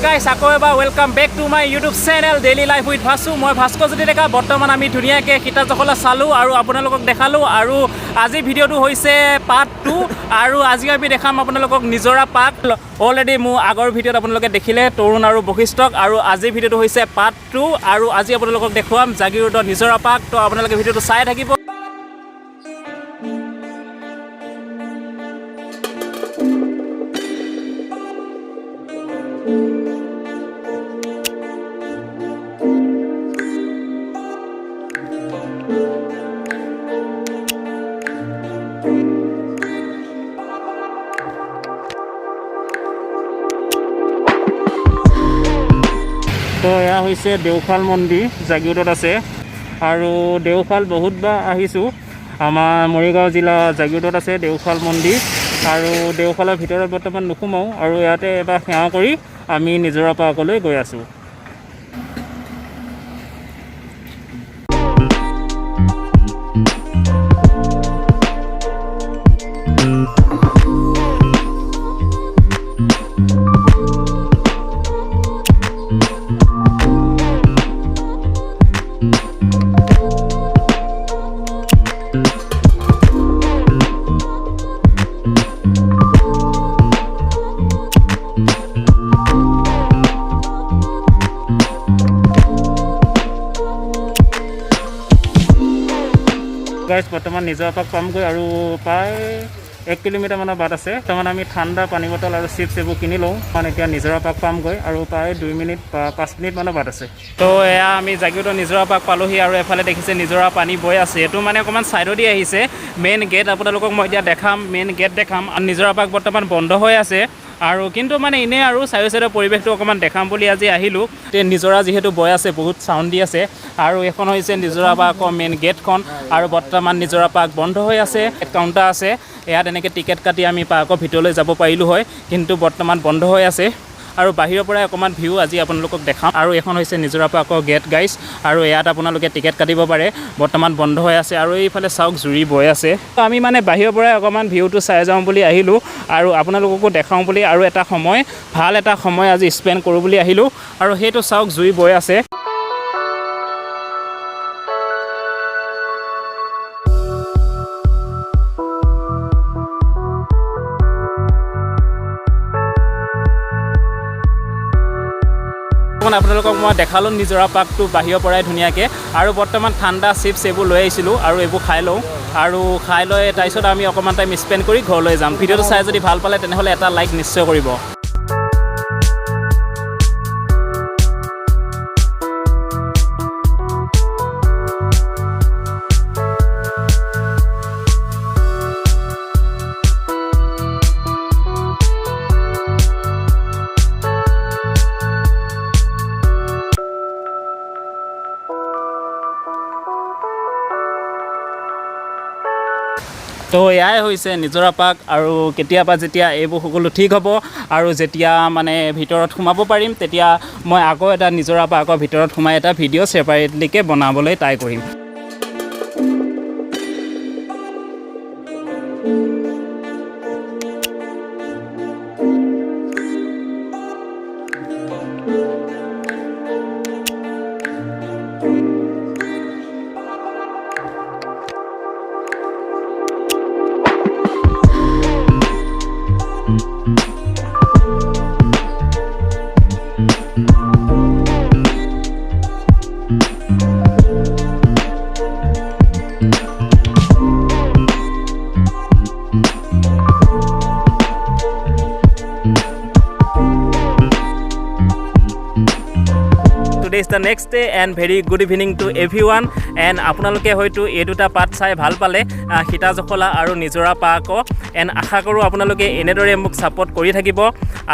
guys, আকৌ এবাৰ welcome back to my YouTube channel Daily Life with Bhasu. মই ভাস্কৰ যদি দেখা বৰ্তমান আমি ধুনীয়াকৈ সীতা জখলা চালো আৰু আপোনালোকক দেখালো আৰু আজি ভিডিঅ'টো হৈছে পাৰ্ট 2 আৰু আজি আমি দেখাম আপোনালোকক নিজৰা পাৰ্ক। অলৰেডি মোৰ আগৰ ভিডিঅ'ত আপোনালোকে দেখিলে তৰুণ আৰু বশিষ্ঠক আৰু আজি ভিডিঅ'টো হৈছে পাৰ্ট 2 আৰু আজি আপোনালোকক দেখুৱাম জাগিৰোডৰ নিজৰা পাৰ্ক। তো আপোনালোকে ভিডিঅ'টো চাই থাকিব। তো এয়া হৈছে দেওশাল মন্দিৰ জাগিৰোডত আছে আৰু দেওশাল বহুতবাৰ আহিছোঁ। আমাৰ মৰিগাঁও জিলা জাগিৰোডত আছে দেওশাল মন্দিৰ আৰু দেওশালৰ ভিতৰত বৰ্তমান নোসোমাওঁ আৰু ইয়াতে এবাৰ সেৱা কৰি আমি নিজৰা পাৰ্কলৈ গৈ আছোঁ। গাইজ বৰ্তমান নিজৰা পাৰ্ক পামগৈ আৰু প্ৰায় 1 কিলোমিটাৰমানৰ বাট আছে। তাৰমানে আমি ঠাণ্ডা পানী বটল আৰু চিপছ এইবোৰ কিনি লওঁ, কাৰণ এতিয়া নিজৰা পাৰ্ক পামগৈ আৰু প্ৰায় 2 মিনিট বা 5 মিনিটমানৰ বাট আছে। তো এয়া আমি জাগিৰোডৰ নিজৰা পাৰ্ক পালোহি আৰু এফালে দেখিছে নিজৰা পানী বৈ আছে। এইটো মানে অকণমান ছাইডেদি আহিছে। মেইন গেট আপোনালোকক মই এতিয়া দেখাম, মেইন গেট দেখাম। আৰু নিজৰা পাৰ্ক বৰ্তমান বন্ধ হৈ আছে আৰু কিন্তু মানে এনেই আৰু চাৰিওচাইডৰ পৰিৱেশটো অকণমান দেখাম বুলি আজি আহিলোঁ। নিজৰা যিহেতু বৈ আছে, বহুত চাউণ্ড দি আছে আৰু এখন হৈছে নিজৰা পাৰ্কৰ মেইন গেটখন আৰু বৰ্তমান নিজৰা পাৰ্ক বন্ধ হৈ আছে। কাউণ্টাৰ আছে, ইয়াত এনেকৈ টিকেট কাটি আমি পাৰ্কৰ ভিতৰলৈ যাব পাৰিলোঁ হয়, কিন্তু বৰ্তমান বন্ধ হৈ আছে আৰু বাহিৰৰ পৰাই অকণমান ভিউ আজি আপোনালোকক দেখাম। আৰু এখন হৈছে নিজৰা পাৰ্কৰ গেট গাইজ আৰু ইয়াত আপোনালোকে টিকেট কাটিব পাৰে, বৰ্তমান বন্ধ হৈ আছে আৰু এইফালে চাওক জুৰি বৈ আছে। তো আমি মানে বাহিৰৰ পৰাই অকণমান ভিউটো চাই যাওঁ বুলি আহিলোঁ আৰু আপোনালোককো দেখাওঁ বুলি আৰু এটা সময় ভাল এটা সময় আজি স্পেণ্ড কৰোঁ বুলি আহিলোঁ আৰু সেইটো চাওক জুই বৈ আছে। আপোনালোকক মই দেখালোঁ নিজৰা পাৰ্কটো বাহিৰৰ পৰাই ধুনীয়াকৈ আৰু বৰ্তমান ঠাণ্ডা চিপছ এইবোৰ লৈ আহিছিলোঁ আৰু এইবোৰ খাই লওঁ আৰু খাই লৈ তাৰপিছত আমি অকণমান টাইম স্পেণ্ড কৰি ঘৰলৈ যাম। ভিডিঅ'টো চাই যদি ভাল পালে তেনেহ'লে এটা লাইক নিশ্চয় কৰিব। তো এয়াই হৈছে নিজৰা পাৰ্ক আৰু কেতিয়াবা যেতিয়া এইবোৰ সকলো ঠিক হ'ব আৰু যেতিয়া মানে ভিতৰত সোমাব পাৰিম, তেতিয়া মই আকৌ এটা নিজৰা পাৰ্কৰ ভিতৰত সোমাই এটা ভিডিঅ' ছেপাৰেটলিকৈ বনাবলৈ ট্ৰাই কৰিম। Today is the next day and very good evening to everyone and আপোনালোকে হয়তো এই দুটা পাৰ্ট চাই ভাল পালে সীতা জখলা আৰু নিজৰা পাৰ্কৰ এণ্ড আশা কৰোঁ আপোনালোকে এনেদৰে মোক ছাপোৰ্ট কৰি থাকিব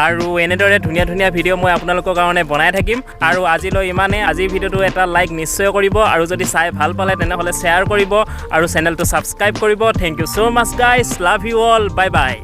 আৰু এনেদৰে ধুনীয়া ধুনীয়া ভিডিঅ' মই আপোনালোকৰ কাৰণে বনাই থাকিম আৰু আজিলৈ ইমানেই। আজিৰ ভিডিঅ'টো এটা লাইক নিশ্চয় কৰিব আৰু যদি চাই ভাল পালে তেনেহ'লে শ্বেয়াৰ কৰিব আৰু চেনেলটো ছাবস্ক্ৰাইব কৰিব। Thank you so' much guys, love you all, bye by.